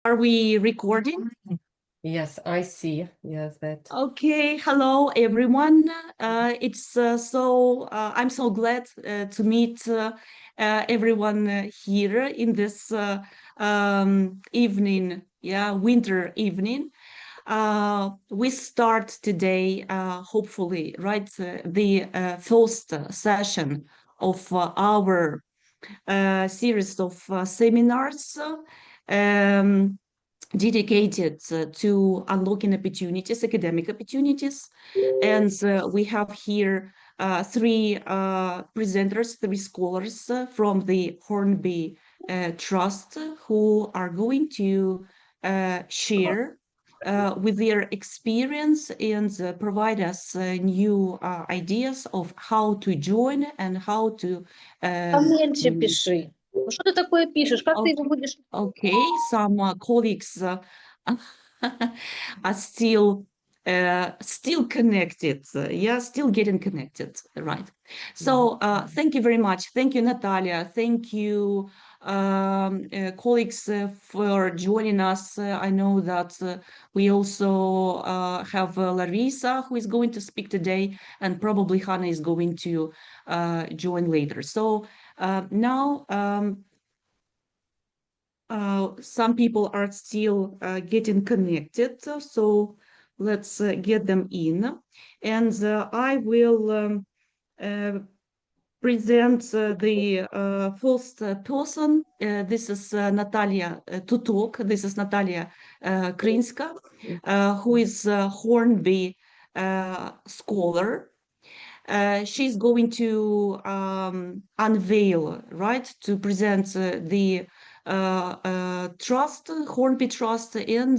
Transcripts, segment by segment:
Are we recording? Yes, I see. Yes, that. Okay, hello everyone. I'm so glad to meet everyone here in this evening, winter evening. We start today, hopefully, right, the first session of our series of seminars. Um, Dedicated to unlocking opportunities, academic opportunities. And we have here three presenters, three scholars from the Hornby Trust who are going to share with their experience and provide us new ideas of how to join and how to Поменьше пиши. Ну что ты такое пишешь? Как ты его будешь? Okay, some colleagues are still connected. Still getting connected, right? So thank you very much. Thank you, Nataliia. Thank you, colleagues, for joining us. I know that we also have Larysa, who is going to speak today, and probably Hanna is going to join later. So now some people are still getting connected, so let's get them in. And I will present the first person. This is Nataliia to talk. This is Nataliia Krynska, who is a Hornby scholar. She's going to unveil, right, to present the Hornby Trust, and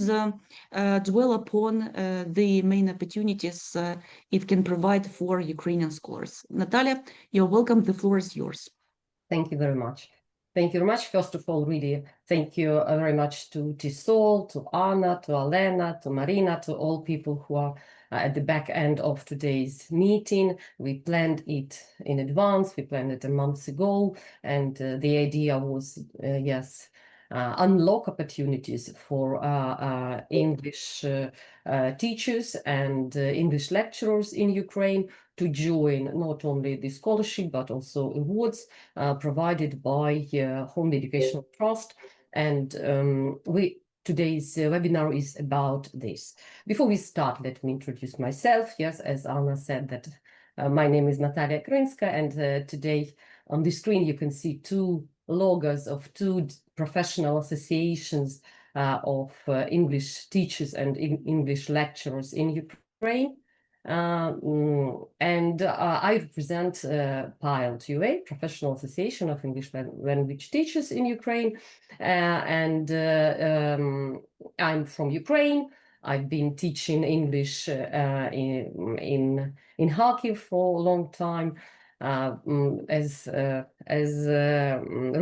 dwell upon the main opportunities it can provide for Ukrainian scholars. Nataliia, you're welcome. The floor is yours. Thank you very much. Thank you very much. First of all, really, thank you very much to TESOL, to Anna, to Elena, to Marina, to all people who are at the back end of today's meeting. We planned it in advance. We planned it a month ago. And the idea was, unlock opportunities for English teachers and English lecturers in Ukraine to join not only the scholarship, but also awards provided by Home Educational Trust. And today's webinar is about this. Before we start, let me introduce myself. Yes, as Anna said, that my name is Nataliia Krynska, and today on the screen you can see two logos of two professional associations of English teachers and English lecturers in Ukraine. I represent PILE2A, Professional Association of English Language Teachers in Ukraine, I'm from Ukraine. I've been teaching English in Kharkiv for a long time. As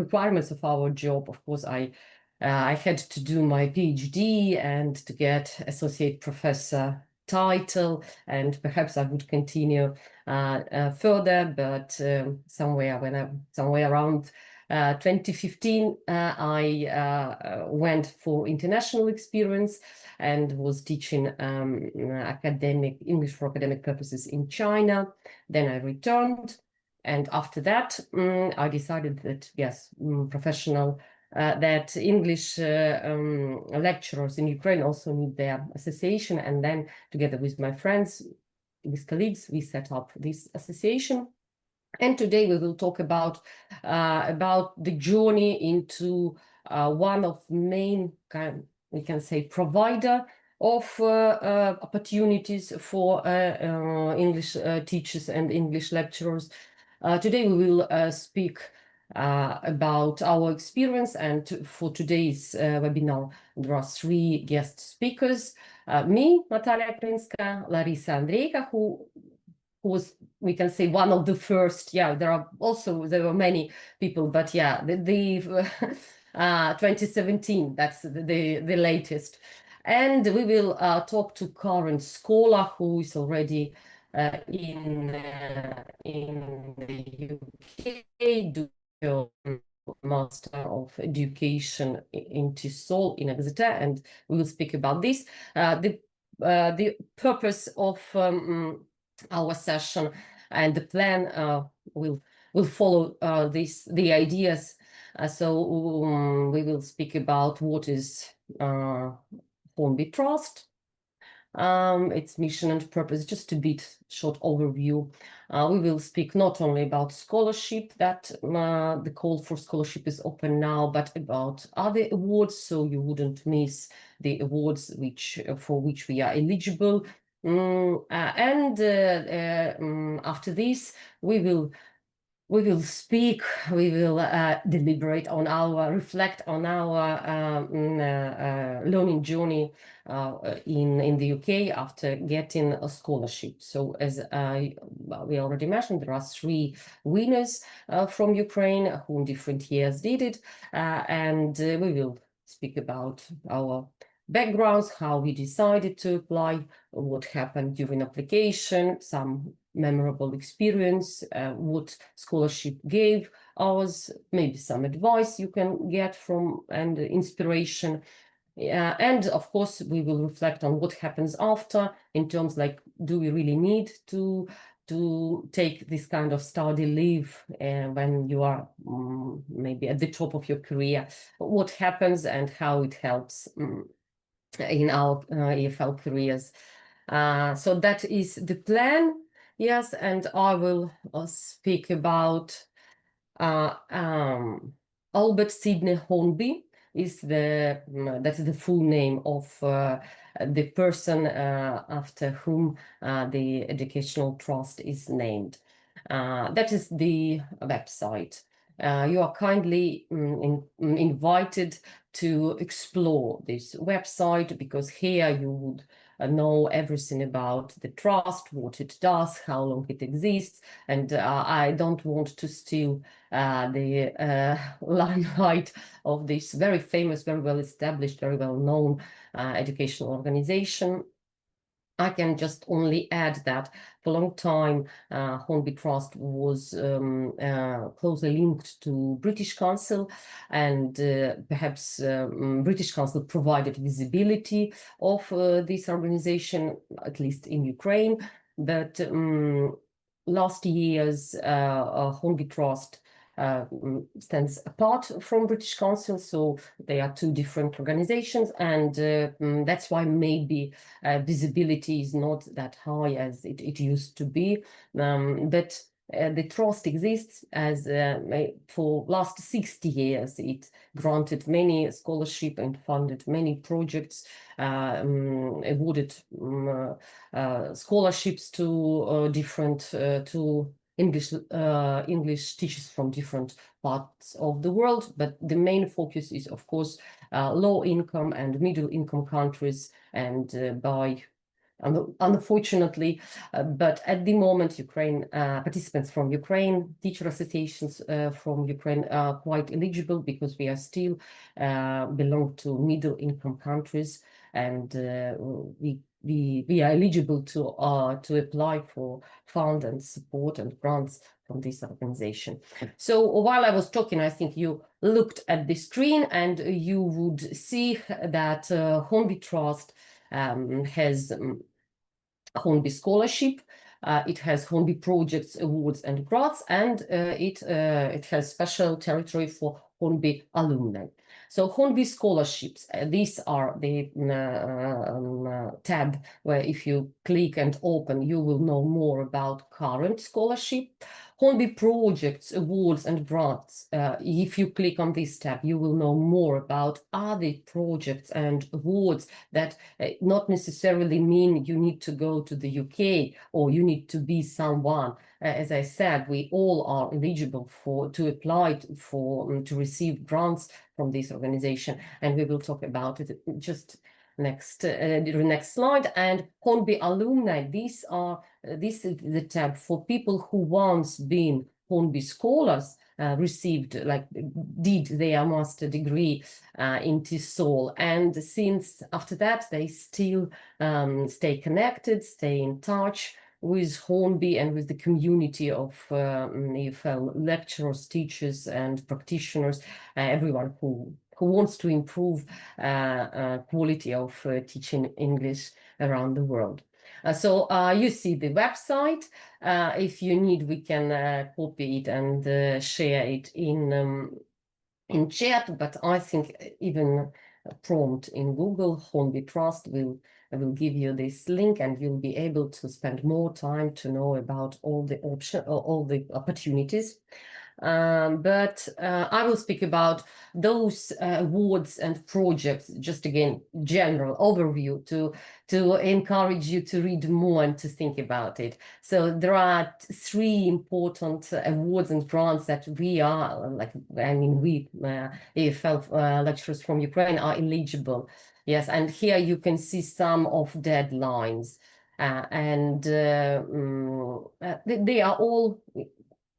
requirements of our job, of course, I had to do my PhD and to get associate professor title, and perhaps I would continue further, but somewhere around 2015, I went for international experience and was teaching English for academic purposes in China. Then I returned, and after that, I decided that yes, that English lecturers in Ukraine also need their association, and then together with my friends, with colleagues, we set up this association. And today we will talk about the journey into one of main we can say provider of opportunities for English teachers and English lecturers. Today we will speak about our experience, and for today's webinar there are three guest speakers: me, Nataliia Krynska, Larysa, Andreiko, who was, we can say, one of the first. There were many people, but the 2017, that's the latest. And we will talk to current scholar who is already in the UK, Master of Education in TESOL in Exeter, and we will speak about this. The purpose of our session and the plan will follow the ideas. So we will speak about what is Hornby Trust, its mission and purpose, just a bit short overview. We will speak not only about scholarship, that the call for scholarship is open now, but about other awards, so you wouldn't miss the awards for which we are eligible. After this, we will speak, we will deliberate on reflect on our learning journey in the UK after getting a scholarship. So as we already mentioned, there are 3 winners from Ukraine who in different years did it, and we will speak about our backgrounds, how we decided to apply, what happened during application, some memorable experience, what scholarship gave us, maybe some advice you can get from and inspiration. And of course, we will reflect on what happens after in terms like, do we really need to take this kind of study leave when you are maybe at the top of your career? What happens and how it helps in our EFL careers. So that is the plan. Yes, and I will speak about Albert Sidney Hornby. That's the full name of the person after whom the educational trust is named. That is the website. You are kindly invited to explore this website, because here you would know everything about the trust, what it does, how long it exists, and I don't want to steal the limelight of this very famous, very well established, very well known educational organization. I can just only add that for a long time, Hornby Trust was closely linked to British Council, and perhaps British Council provided visibility of this organization, at least in Ukraine. But last year's Hornby Trust stands apart from British Council, so they are 2 different organizations, and that's why maybe visibility is not that high as it used to be. But the trust exists as for last 60 years. It granted many scholarship and funded many projects, awarded scholarships to different to English teachers from different parts of the world, but the main focus is, of course, low income and middle income countries, and unfortunately, but at the moment, Ukraine participants from Ukraine, teacher associations from Ukraine are quite eligible, because we are still belong to middle income countries, and we are eligible to apply for fund and support and grants from this organization. So while I was talking, I think you looked at the screen and you would see that Hornby Trust has Hornby Scholarship. It has Hornby Projects, Awards and Grants, and it has special territory for Hornby Alumni. So Hornby Scholarships, these are the tab where if you click and open, you will know more about current scholarship. Hornby Projects, Awards and Grants, if you click on this tab, you will know more about other projects and awards that not necessarily mean you need to go to the UK or you need to be someone. As I said, we all are eligible to apply to receive grants from this organization, and we will talk about it just the next slide. And Hornby Alumni, this is the tab for people who once been Hornby scholars, received, did their master degree in TESOL, and since after that they still stay connected, stay in touch with Hornby and with the community of EFL lecturers, teachers, and practitioners, everyone who wants to improve quality of teaching English around the world. So you see the website. If you need, we can copy it and share it in chat, but I think even prompt in Google, Hornby Trust will give you this link, and you'll be able to spend more time to know about all the all the opportunities. But I will speak about those awards and projects, just again, general overview to encourage you to read more and to think about it. So there are 3 important awards and grants that we are, we EFL lecturers from Ukraine are eligible. Yes, and here you can see some of deadlines. They are all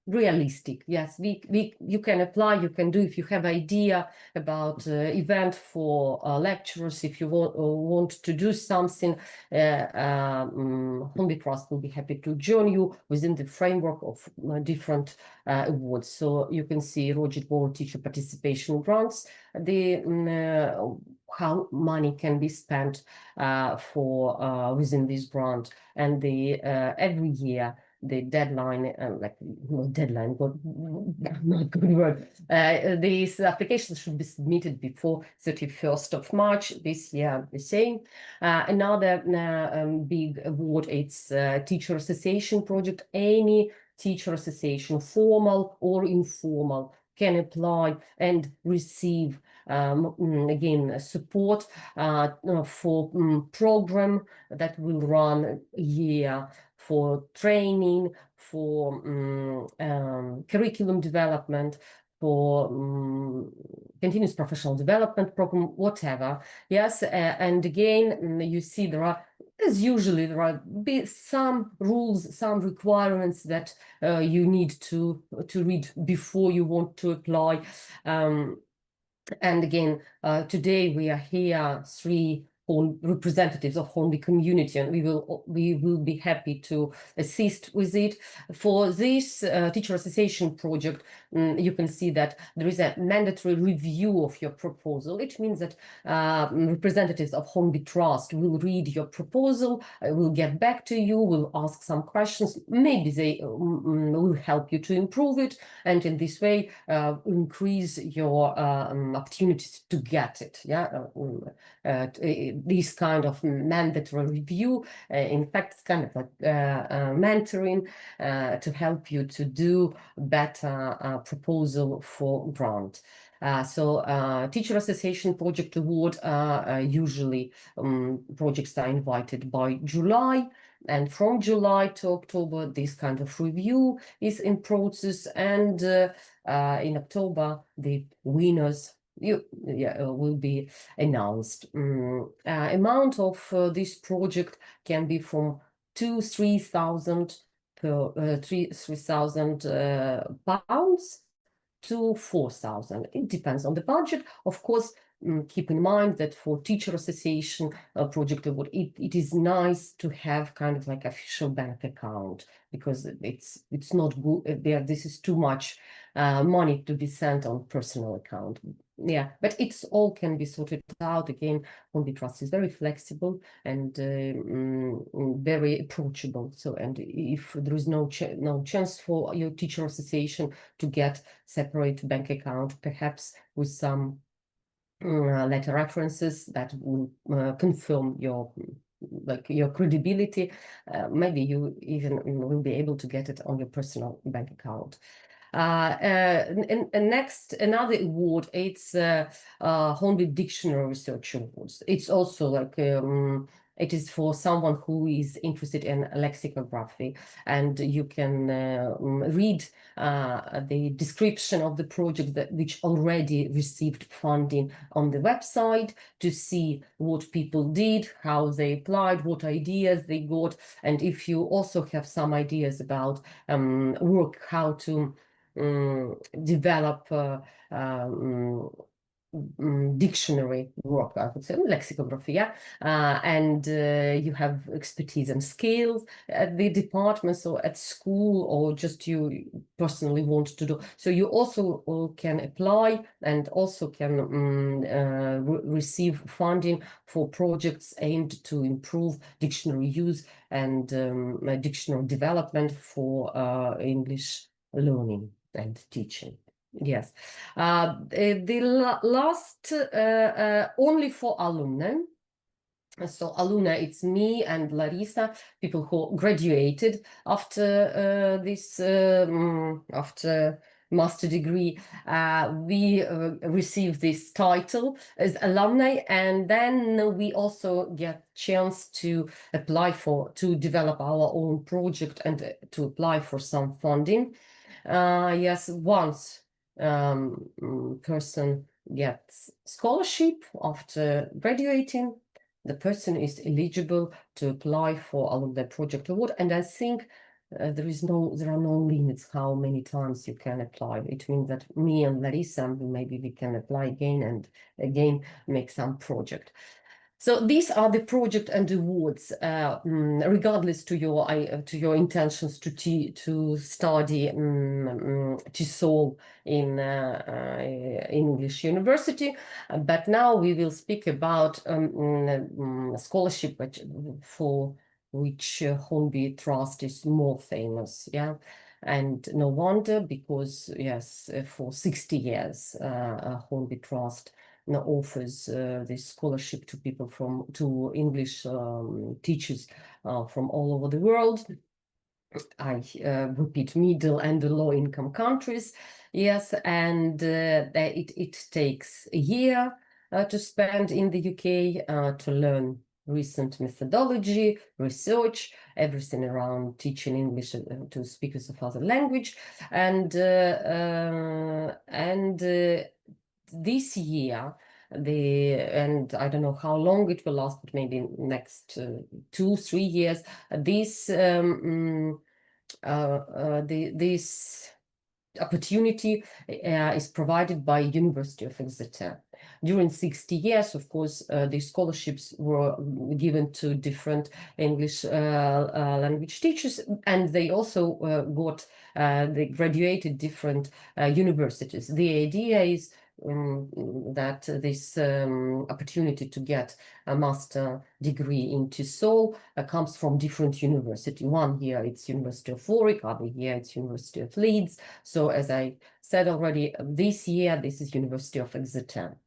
realistic. Yes, you can apply, you can do if you have idea about event for lecturers. If you want to do something, Hornby Trust will be happy to join you within the framework of different awards. So you can see Roger Ball Teacher Participation Grants, the how money can be spent for within this grant, and the every year the deadline, deadline, but not good word. These applications should be submitted before 31st of March this year. The same. Another big award, it's Teacher Association Project. Any teacher association, formal or informal, can apply and receive again support for program that will run a year, for training, for curriculum development, for continuous professional development program, whatever. Yes, and again, you see there are, as usually, there are some rules, some requirements that you need to read before you want to apply. And again, today we are here, 3 representatives of Hornby community, and we will be happy to assist with it. For this teacher association project, you can see that there is a mandatory review of your proposal. It means that representatives of Hornby Trust will read your proposal, will get back to you, will ask some questions. Maybe they will help you to improve it, and in this way increase your opportunities to get it. Yeah. This kind of mandatory review, in fact, it's kind of like mentoring to help you to do better proposal for grant. So Teacher Association Project Award, usually projects are invited by July, and from July to October, this kind of review is in process, and in October, the winners will be announced. Amount of this project can be from 2,000-3,000 per 3,000 pounds to 4,000. It depends on the budget. Of course, keep in mind that for Teacher Association Project Award, it is nice to have kind of like official bank account, because it's not good. This is too much money to be sent on personal account. Yeah, but it's all can be sorted out. Again, Hornby Trust is very flexible and very approachable. So, and if there is no chance for your teacher association to get separate bank account, perhaps with some letter references that will confirm your credibility, maybe you even will be able to get it on your personal bank account. And next, another award, it's Hornby Dictionary Research Awards. It's also like it is for someone who is interested in lexicography, and you can read the description of the project which already received funding on the website, to see what people did, how they applied, what ideas they got, and if you also have some ideas about work, how to develop dictionary work, I would say, lexicography, yeah, and you have expertise and skills at the department, so at school, or just you personally want to do. So you also can apply and also can receive funding for projects aimed to improve dictionary use and dictionary development for English learning and teaching. Yes, the last only for alumni. So alumni, it's me and Larysa, people who graduated after this after master degree. We receive this title as alumni, and then we also get chance to apply to develop our own project and to apply for some funding. Yes, once person gets scholarship after graduating, the person is eligible to apply for alumni project award, and I think there are no limits how many times you can apply. It means that me and Larysa, maybe we can apply again and again, make some project. So these are the project and awards, regardless to your intentions to study TESOL in English university. But now we will speak about scholarship for which Hornby Trust is more famous. Yeah. And no wonder, because yes, for 60 years, Hornby Trust offers this scholarship to people to English teachers from all over the world. I repeat, middle and low income countries. Yes, and it takes a year to spend in the UK to learn recent methodology, research, everything around teaching English to speakers of other language, and this year, and I don't know how long it will last, but maybe next 2-3 years, this opportunity is provided by University of Exeter. During 60 years, of course, the scholarships were given to different English language teachers, and they also they graduated different universities. The idea is that this opportunity to get a master degree in TESOL comes from different university. One year it's University of Warwick, other year it's University of Leeds. So as I said already, this year this is University of Exeter.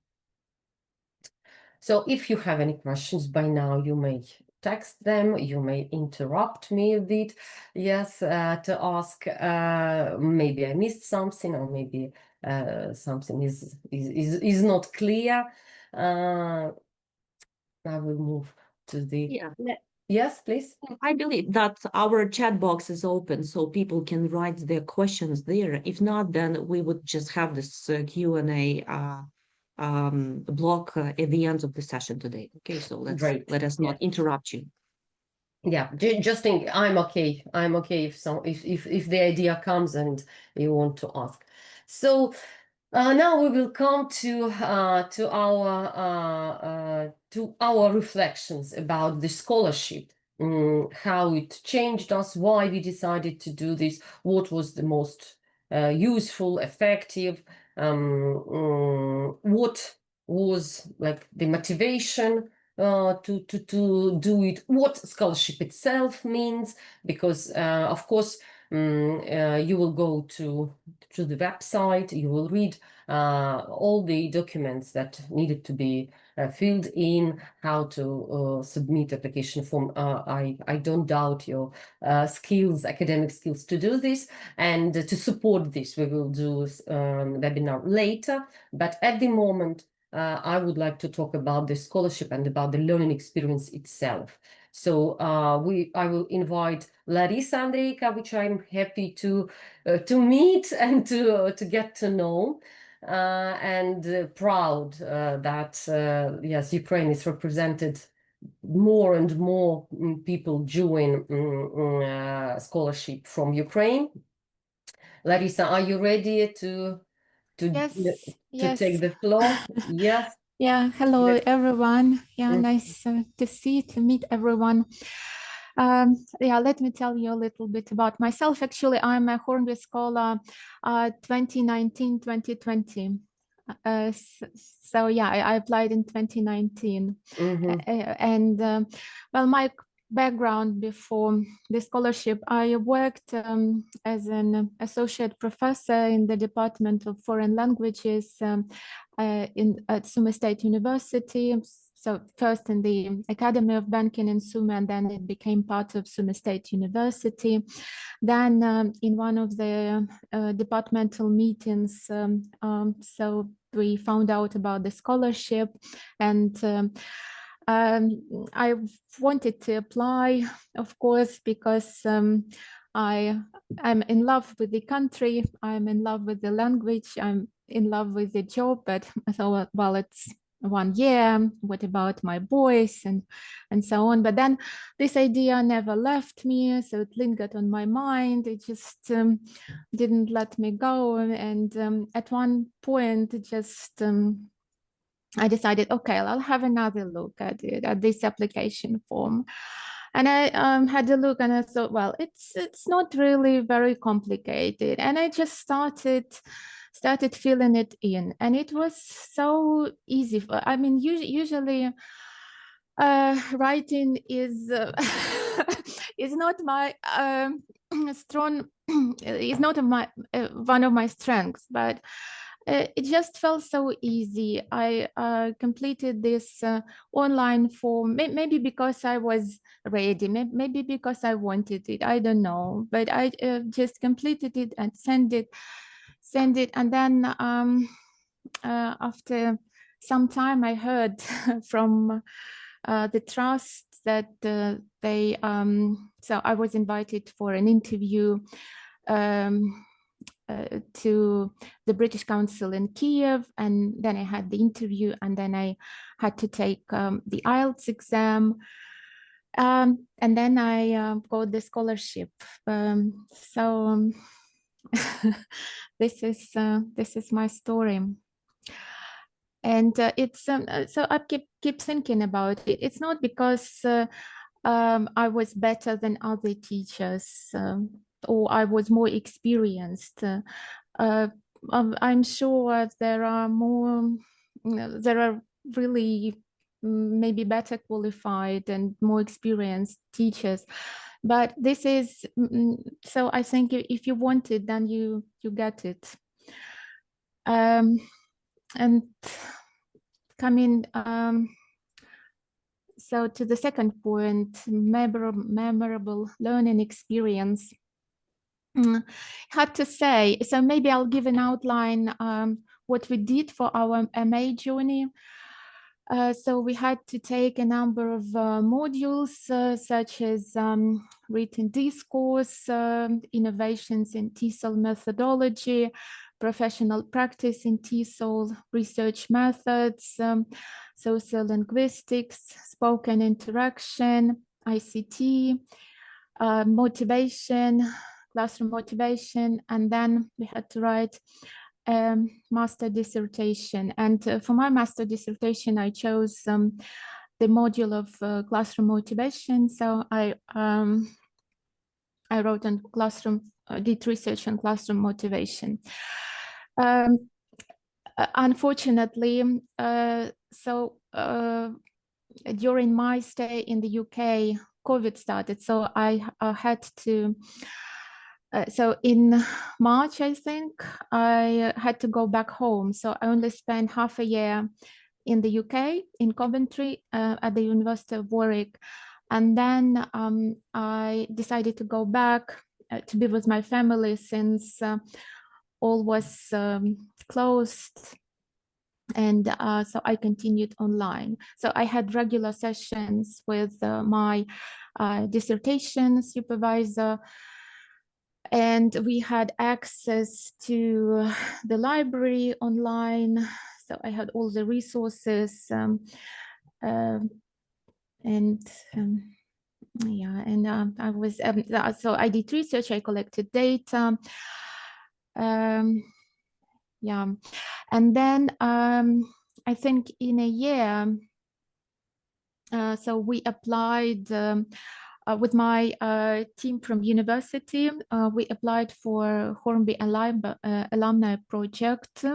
So if you have any questions by now, you may text them, you may interrupt me a bit, yes, to ask, maybe I missed something, or maybe something is not clear. I will move to the yes, please. I believe that our chat box is open, so people can write their questions there. If not, then we would just have this Q&A block at the end of the session today. Okay, so let us not interrupt you. Yeah, just think I'm okay. I'm okay if the idea comes and you want to ask. So now we will come to our reflections about the scholarship, how it changed us, why we decided to do this, what was the most useful, effective, what was like the motivation to do it, what scholarship itself means, because of course you will go to the website, you will read all the documents that needed to be filled in, how to submit application form. I don't doubt your skills, academic skills to do this, and to support this we will do webinar later, but at the moment I would like to talk about the scholarship and about the learning experience itself. So I will invite Larysa, Andreiko, which I'm happy to meet and to get to know, and proud that yes, Ukraine is represented. More and more people join scholarship from Ukraine. Larysa, are you ready to to Yes. take the floor. Yes. Yeah, hello Let- everyone. Yeah, Mm. nice to meet everyone. Yeah, let me tell you a little bit about myself. Actually, I'm a Hornby Scholar 2019-2020. So yeah, I applied in 2019. And well, my background before the scholarship, I worked as an associate professor in the Department of Foreign Languages at Sumy State University. So first in the Academy of Banking in Sumy, and then it became part of Sumy State University. Then in one of the departmental meetings, so we found out about the scholarship, and I wanted to apply, of course, because I'm in love with the country, I'm in love with the language, I'm in love with the job. But I thought, well, it's 1 year, what about my boys and so on. But then this idea never left me, so it lingered on my mind. It just didn't let me go. And at one point, it just I decided, okay, I'll have another look at it, at this application form. And I had a look and I thought, well, it's not really very complicated. And I just started filling it in, and it was so easy. I mean, usually writing is is not my strong, is not my one of my strengths, but it just felt so easy. I completed this online form, maybe because I was ready, maybe because I wanted it, I don't know. But I just completed it and sent it. And then after some time, I heard from the trust that they, so I was invited for an interview to the British Council in Kiev, and then I had the interview, and then I had to take the IELTS exam, and then I got the scholarship. So this is my story. And it's so I keep thinking about it. It's not because I was better than other teachers, or I was more experienced. I'm sure there are more, there are really maybe better qualified and more experienced teachers. But this is, so I think if you want it, then you get it. And coming so to the second point, memorable learning experience. Hard to say. So maybe I'll give an outline what we did for our MA journey. So we had to take a number of modules such as written discourse, innovations in TESOL methodology, professional practice in TESOL, research methods, social linguistics, spoken interaction, ICT, motivation, classroom motivation, and then we had to write master dissertation. And for my master dissertation, I chose the module of classroom motivation. So I wrote on classroom, did research on classroom motivation. Unfortunately, during my stay in the UK, COVID started, so I had to. So in March, I think, I had to go back home. So I only spent half a year in the UK, in Coventry, at the University of Warwick. And then I decided to go back to be with my family, since all was closed. And so I continued online. So I had regular sessions with my dissertation supervisor, and we had access to the library online. So I had all the resources, yeah, and I was, so I did research, I collected data. Yeah. And then I think in a year, so we applied with my team from university, we applied for Hornby Alumni project,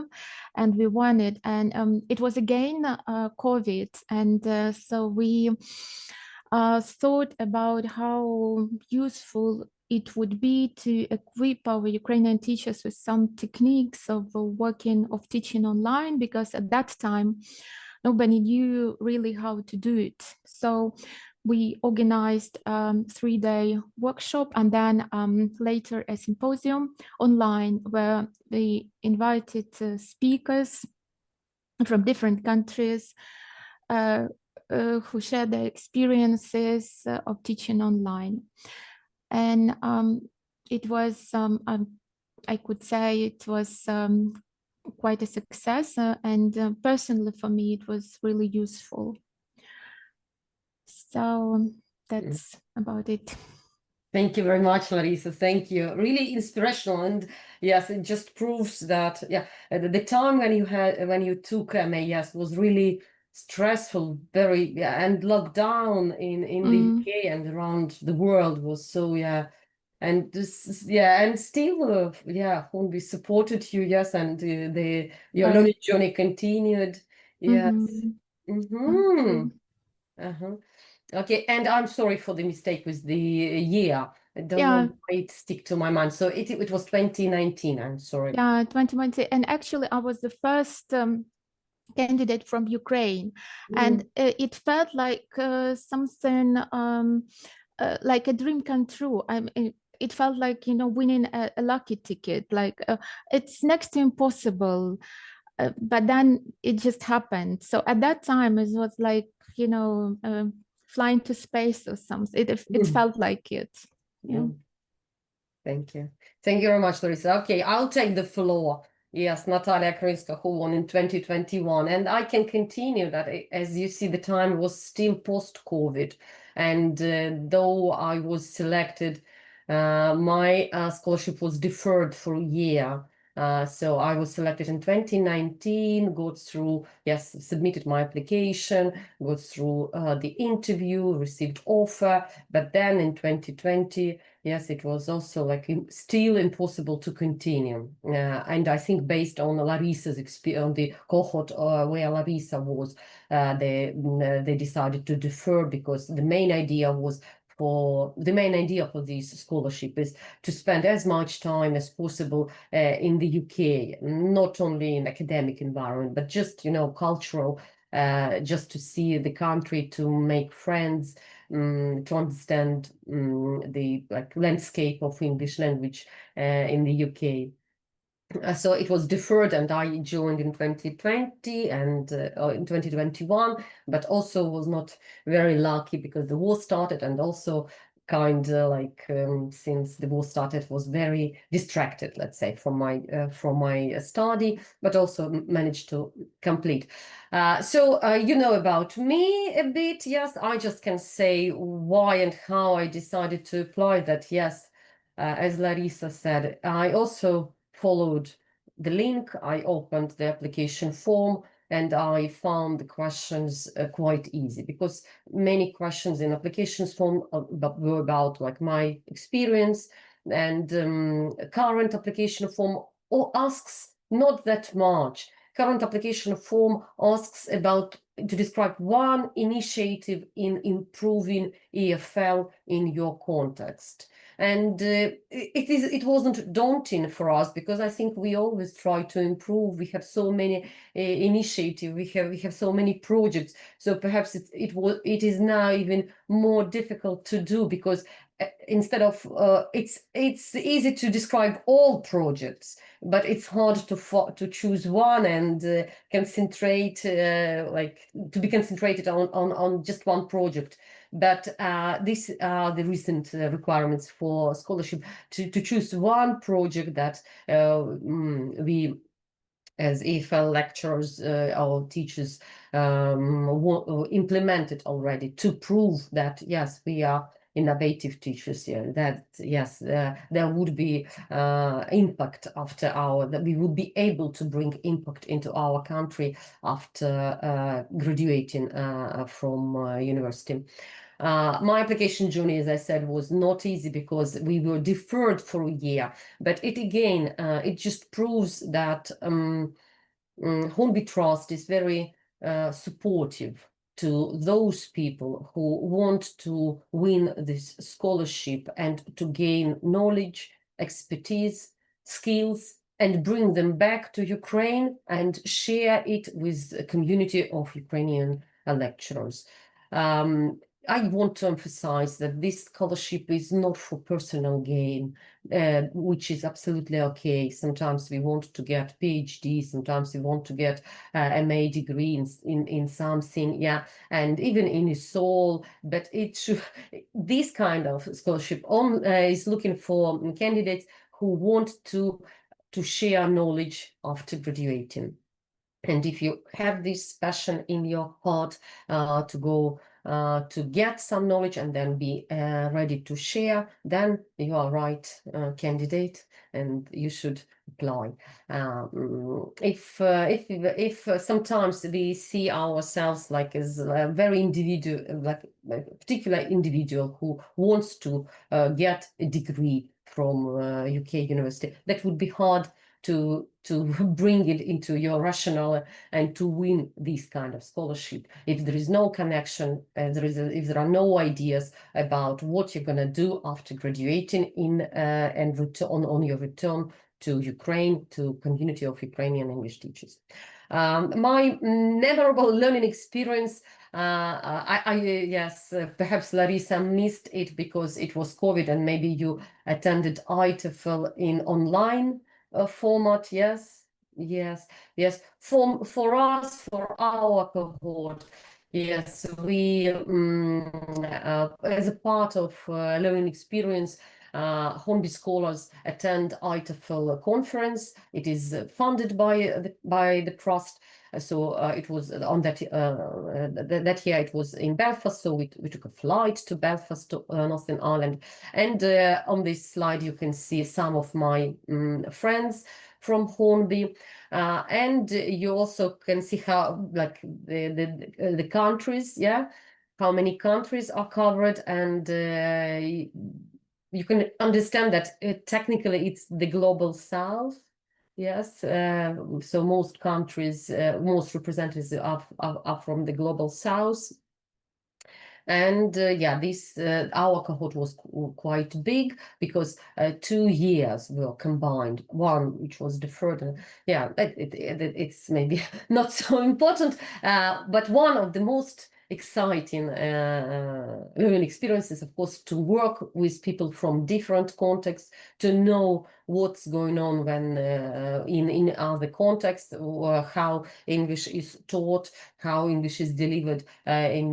and we won it. And it was again COVID, and so we thought about how useful it would be to equip our Ukrainian teachers with some techniques of teaching online, because at that time nobody knew really how to do it. So we organized 3-day workshop, and then later a symposium online where we invited speakers from different countries who shared their experiences of teaching online. And it was, I could say it was quite a success, and personally for me it was really useful. So that's about it. Thank you very much, Larysa. Thank you. Really inspirational, and yes, it just proves that the time when you took MAS was really stressful, very and lockdown in the UK and around the world was so and this and still Hornby supported you, yes, and your learning journey continued, yes. Okay, and I'm sorry for the mistake with the year. I don't know why it stick to my mind. So it was 2019. I'm sorry. Yeah, 2020. And actually, I was the first candidate from Ukraine, and it felt like something like a dream come true. It felt like, you know, winning a lucky ticket. Like it's next to impossible, but then it just happened. So at that time, it was like, you know, flying to space or something. It felt like it. Yeah. Thank you. Thank you very much, Larysa. Okay, I'll take the floor. Yes, Nataliia Krynska, who won in 2021. And I can continue that. As you see, the time was still post-COVID. And though I was selected, my scholarship was deferred for a year. So I was selected in 2019, got through, submitted my application, got through the interview, received offer. But then in 2020, yes, it was also like still impossible to continue. And I think based on Larysa's experience, on the cohort where Larysa was, they decided to defer, because the main idea for this scholarship is to spend as much time as possible in the UK, not only in academic environment, but just, you know, cultural, just to see the country, to make friends, to understand the landscape of English language in the UK. So it was deferred, and I joined in 2020 and in 2021, but also was not very lucky because the war started, and also kind of like since the war started, was very distracted, let's say, from my study, but also managed to complete. So you know about me a bit. Yes, I just can say why and how I decided to apply that. Yes, as Larysa said, I also followed the link, I opened the application form, and I found the questions quite easy, because many questions in applications form were about like my experience, and current application form asks not that much. Current application form asks about to describe one initiative in improving EFL in your context. And it wasn't daunting for us, because I think we always try to improve. We have so many initiatives, we have so many projects. So perhaps it is now even more difficult to do, because instead of it's easy to describe all projects, but it's hard to choose one and concentrate, like to be concentrated on just one project. But these are the recent requirements for scholarship, to choose one project that we as EFL lecturers or teachers implemented already, to prove that yes, we are innovative teachers here. That yes, there would be impact after that we would be able to bring impact into our country after graduating from university. My application journey, as I said, was not easy because we were deferred for a year. But it again, it just proves that Hornby Trust is very supportive to those people who want to win this scholarship and to gain knowledge, expertise, skills, and bring them back to Ukraine and share it with a community of Ukrainian lecturers. I want to emphasize that this scholarship is not for personal gain, which is absolutely okay. Sometimes we want to get PhD, sometimes we want to get MA degree in something, yeah, and even in TESOL, but it should, this kind of scholarship is looking for candidates who want to share knowledge after graduating. And if you have this passion in your heart to go to get some knowledge and then be ready to share, then you are right candidate and you should apply. If sometimes we see ourselves like as a very individual, like a particular individual who wants to get a degree from UK university, that would be hard to bring it into your rationale and to win this kind of scholarship. If there is no connection, if there are no ideas about what you're going to do after graduating and on your return to Ukraine, to community of Ukrainian English teachers. My memorable learning experience, yes, perhaps Larysa missed it because it was COVID and maybe you attended TEFL in online format. Yes. For us, for our cohort, yes, we as a part of learning experience, Hornby scholars attend TEFL conference. It is funded by the trust. So it was on that year it was in Belfast, so we took a flight to Belfast, to Northern Ireland. And on this slide you can see some of my friends from Hornby, and you also can see how, like, the countries, yeah, how many countries are covered, and you can understand that technically it's the global south. Yes, so most countries, most representatives are from the global south. And yeah, this our cohort was quite big because 2 years were combined, one which was deferred. Yeah, it's maybe not so important, but one of the most exciting learning experiences, of course, to work with people from different contexts, to know what's going on when in other contexts, or how English is taught, how English is delivered in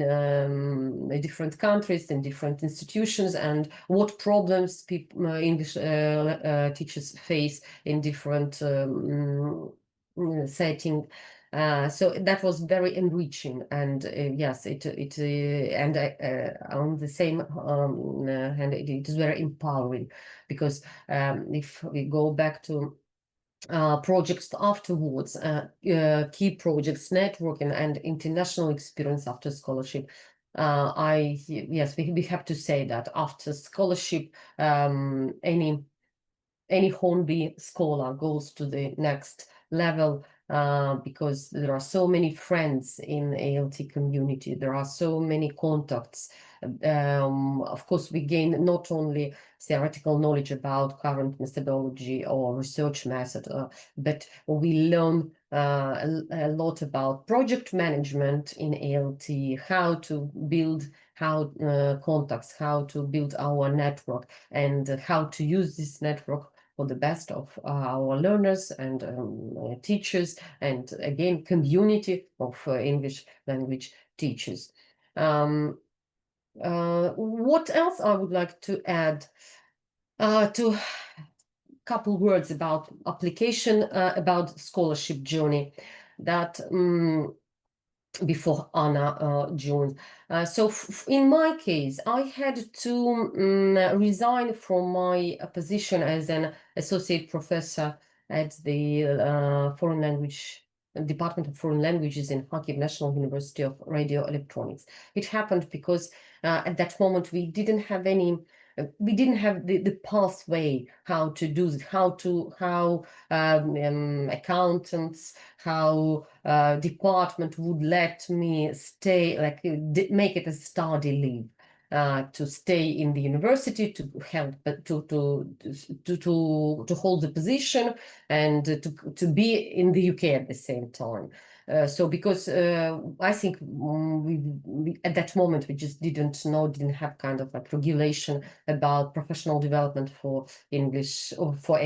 different countries and different institutions, and what problems English teachers face in different setting. So that was very enriching, and yes, and on the same hand, it is very empowering, because if we go back to projects afterwards, key projects, networking, and international experience after scholarship. Yes, we have to say that after scholarship, any Hornby scholar goes to the next level, because there are so many friends in ALT community, there are so many contacts. Of course, we gain not only theoretical knowledge about current methodology or research method, but we learn a lot about project management in ALT, how to build contacts, how to build our network, and how to use this network for the best of our learners and teachers, and again, community of English language teachers. What else I would like to add? To couple words about application, about scholarship journey, that before Anna joined. So in my case, I had to resign from my position as an associate professor at the Foreign Language Department of Foreign Languages in Kharkiv National University of Radio Electronics. It happened because at that moment we didn't have the pathway how to do it, how accountants, how department would let me stay, like make it a study leave, to stay in the university, to help, to hold the position, and to be in the UK at the same time. So because I think we at that moment we just didn't have kind of like regulation about professional development for English or for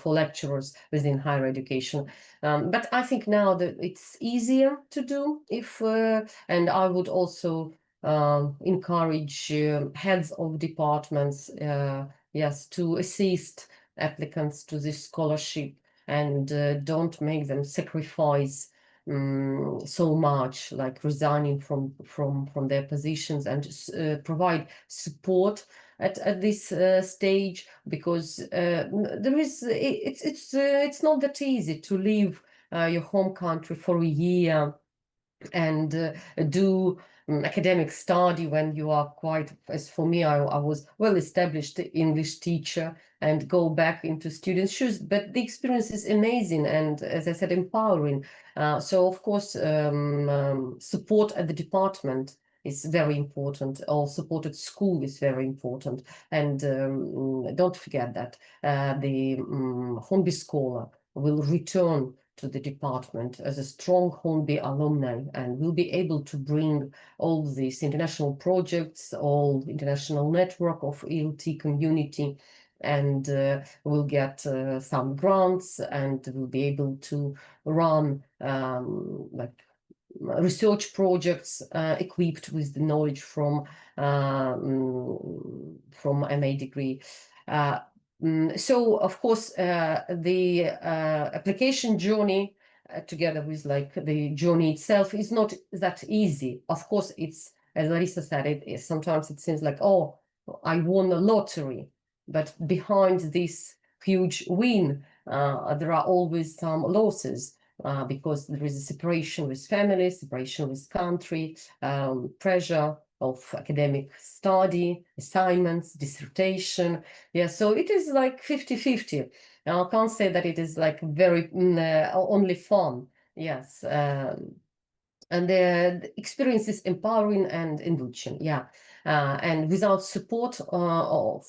lecturers within higher education. But I think now that it's easier to do if, and I would also encourage heads of departments, yes, to assist applicants to this scholarship, and don't make them sacrifice so much, like resigning from their positions, and provide support at this stage, because there is it's not that easy to leave your home country for a year and do academic study when you are quite, as for me, I was well-established English teacher, and go back into students' shoes. But the experience is amazing and, as I said, empowering. So of course, support at the department is very important, or support at school is very important. And don't forget that the Hornby Scholar will return to the department as a strong Hornby alumni, and will be able to bring all these international projects, all international network of ELT community, and will get some grants, and will be able to run like research projects equipped with the knowledge from MA degree. So of course the application journey together with like the journey itself is not that easy. Of course, it's, as Larysa said, sometimes it seems like, oh, I won a lottery, but behind this huge win there are always some losses, because there is a separation with family, separation with country, pressure of academic study, assignments, dissertation. Yeah, so it is like 50-50. I can't say that it is like very only fun. Yes, and the experience is empowering and enriching. Yeah, and without support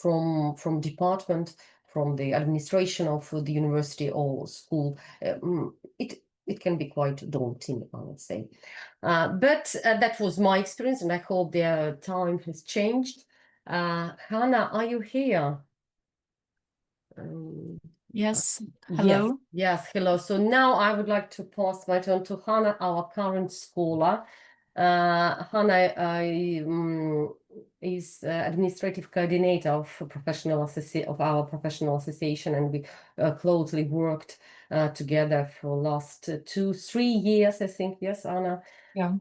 from department, from the administration of the university or school, it can be quite daunting, I would say. But that was my experience, and I hope their time has changed. Hanna, are you here? Yes, hello. Yes, hello. So now I would like to pass my turn to Hanna, our current scholar. Hanna is administrative coordinator of our professional association, and we closely worked together for last 2-3 years, I think. Yes, Anna. Yeah.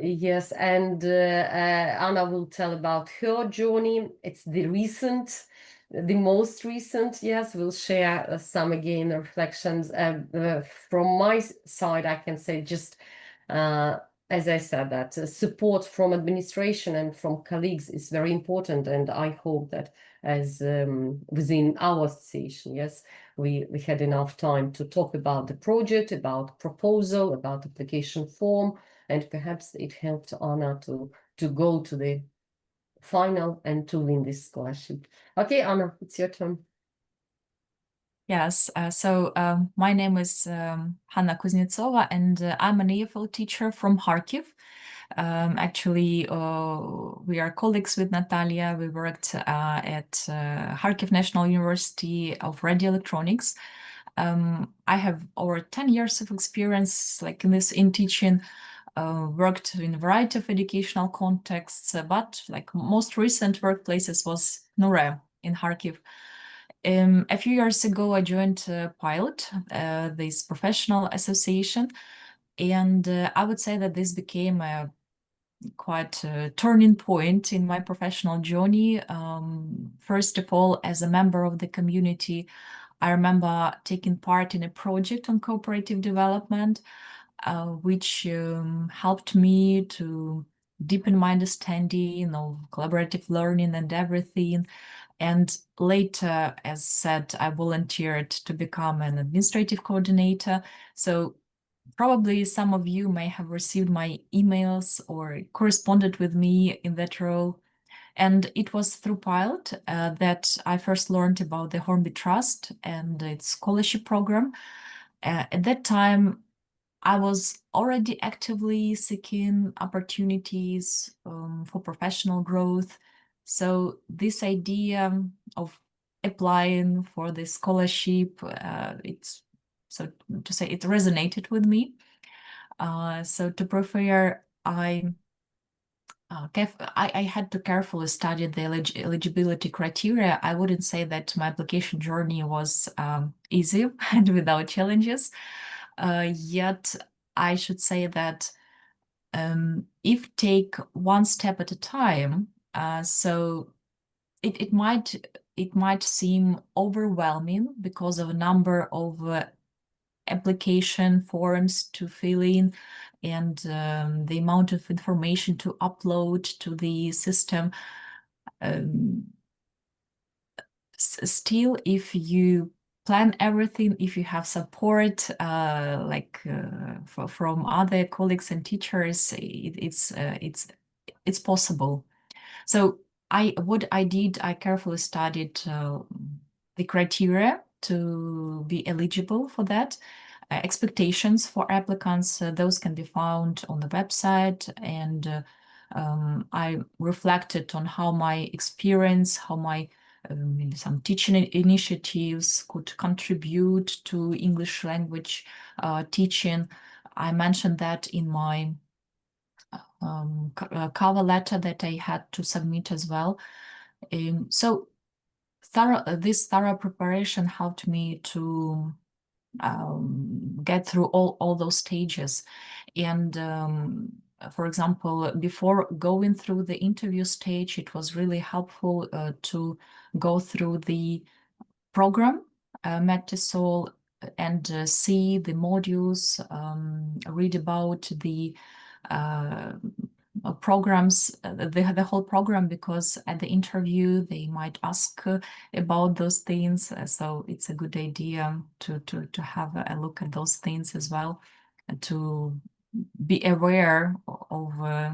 Yes, and Anna will tell about her journey. It's the most recent. Yes, we'll share some again reflections. From my side, I can say just as I said, that support from administration and from colleagues is very important, and I hope that as within our association, yes, we had enough time to talk about the project, about proposal, about application form, and perhaps it helped Anna to go to the final and to win this scholarship. Okay, Anna, it's your turn. Yes, so my name is Hanna Kuznetsova, and I'm an EFL teacher from Kharkiv. Actually, we are colleagues with Nataliia. We worked at Kharkiv National University of Radio Electronics. I have over 10 years of experience like in teaching, worked in a variety of educational contexts, but like most recent workplaces was Nure in Kharkiv. A few years ago, I joined Pilot, this professional association, And I would say that this became a quite a turning point in my professional journey. First of all, as a member of the community, I remember taking part in a project on cooperative development, which helped me to deepen my understanding of collaborative learning and everything. And later, as said, I volunteered to become an administrative coordinator. So probably some of you may have received my emails or corresponded with me in that role. And it was through Pilot that I first learned about the Hornby Trust and its scholarship program. At that time, I was already actively seeking opportunities for professional growth. So this idea of applying for the scholarship, it's so to say, it resonated with me. So to prepare, I had to carefully study the eligibility criteria. I wouldn't say that my application journey was easy and without challenges. Yet I should say that if take one step at a time, so it might seem overwhelming because of a number of application forms to fill in and the amount of information to upload to the system. Still, if you plan everything, if you have support from other colleagues and teachers, it's possible. So what I did, I carefully studied the criteria to be eligible for that. Expectations for applicants, those can be found on the website, and I reflected on how my experience, how my some teaching initiatives could contribute to English language teaching. I mentioned that in my cover letter that I had to submit as well. So this thorough preparation helped me to get through all those stages. And for example, before going through the interview stage, it was really helpful to go through the program, TESOL, and see the modules, read about the programs, the whole program, because at the interview they might ask about those things. So it's a good idea to have a look at those things as well, and to be aware of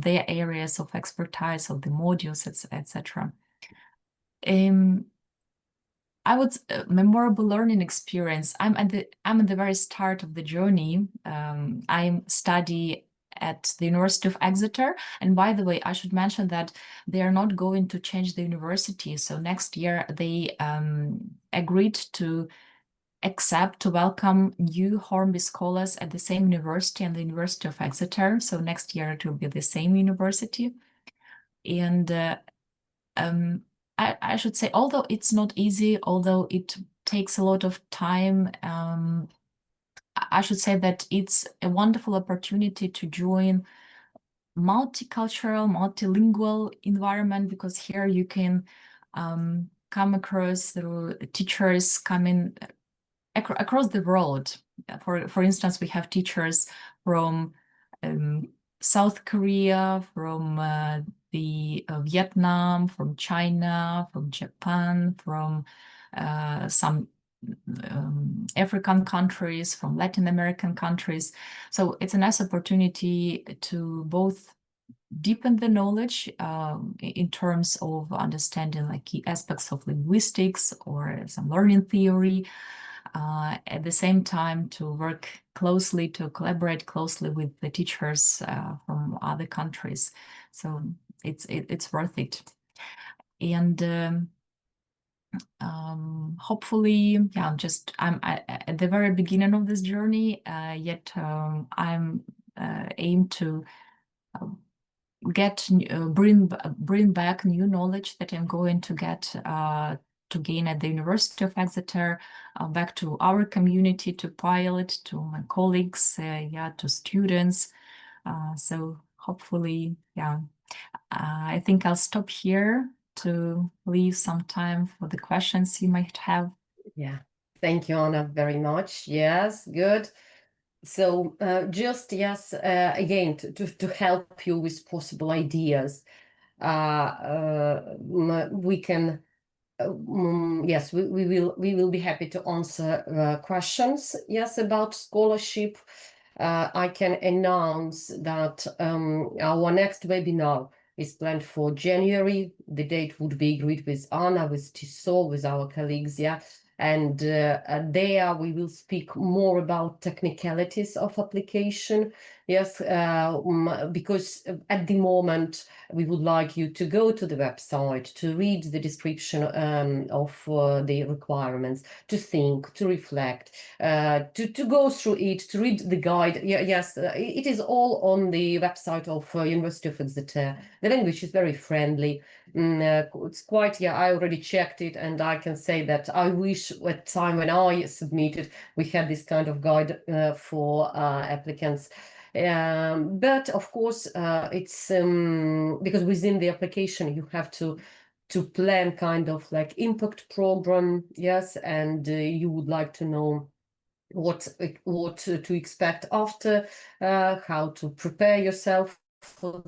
their areas of expertise, of the modules, etc. I would memorable learning experience. I'm at the very start of the journey. I study at the University of Exeter, and by the way, I should mention that they are not going to change the university. So next year they agreed to welcome new Hornby scholars at the same university and the University of Exeter. So next year it will be the same university, and I should say, although it's not easy, although it takes a lot of time, I should say that it's a wonderful opportunity to join multicultural, multilingual environment, because here you can come across through teachers coming across the world. For instance, we have teachers from South Korea, from Vietnam, from China, from Japan, from some African countries, from Latin American countries. So it's a nice opportunity to both deepen the knowledge in terms of understanding like key aspects of linguistics or some learning theory. At the same time, to work closely, to collaborate closely with the teachers from other countries. So it's worth it. And hopefully, yeah, I'm at the very beginning of this journey, yet I'm aim to bring back new knowledge that I'm going to get to gain at the University of Exeter, back to our community, to pilot, to my colleagues, to students. So hopefully, I think I'll stop here to leave some time for the questions you might have. Yeah, thank you, Anna, very much. Yes, good. So just, yes, again, to help you with possible ideas, we can, yes, we will be happy to answer questions, yes, about scholarship. I can announce that our next webinar is planned for January. The date would be agreed with Anna, with TESOL, with our colleagues, and there we will speak more about technicalities of application, yes, because at the moment we would like you to go to the website, to read the description of the requirements, to think, to reflect, to go through it, to read the guide. Yes, it is all on the website of University of Exeter. The language is very friendly. It's quite, I already checked it, and I can say that I wish at time when I submitted, we had this kind of guide for applicants. But of course, it's because within the application you have to plan kind of like impact program, yes, and you would like to know what to expect after, how to prepare yourself for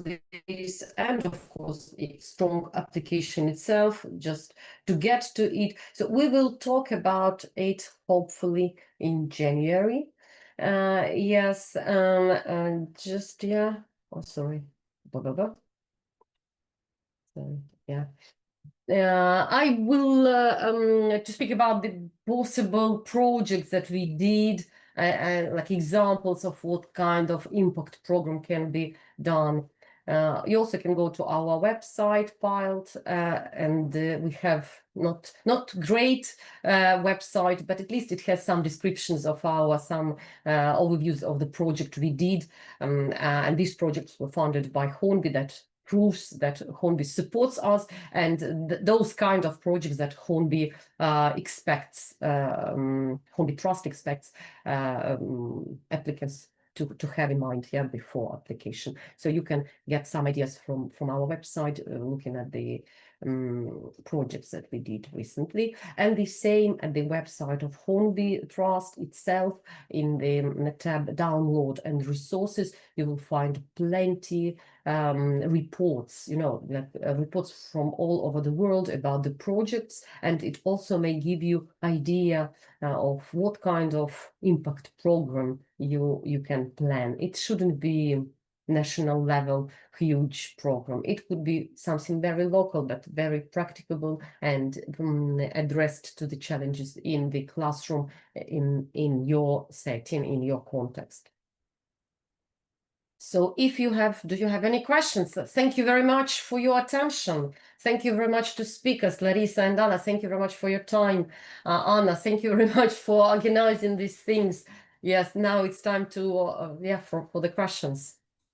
this, and of course a strong application itself, just to get to it. So we will talk about it hopefully in January. Yes, and just oh sorry, sorry, I will to speak about the possible projects that we did, like examples of what kind of impact program can be done. You also can go to our website, Piled, and we have not great website, but at least it has some descriptions of some overviews of the project we did, and these projects were funded by Hornby. That proves that Hornby supports us, and those kind of projects that Hornby expects, Hornby Trust expects applicants to have in mind before application. So you can get some ideas from our website, looking at the projects that we did recently, and the same at the website of Hornby Trust itself. In the tab Download and Resources, you will find plenty reports, reports from all over the world about the projects, and it also may give you idea of what kind of impact program you can plan. It shouldn't be national level huge program. It could be something very local but very practicable and addressed to the challenges in the classroom, in your setting, in your context. So if you have, do you have any questions? Thank you very much for your attention. Thank you very much to speakers, Larysa and Anna. Thank you very much for your time. Anna, thank you very much for organizing these things. Yes, now it's time to, for the questions.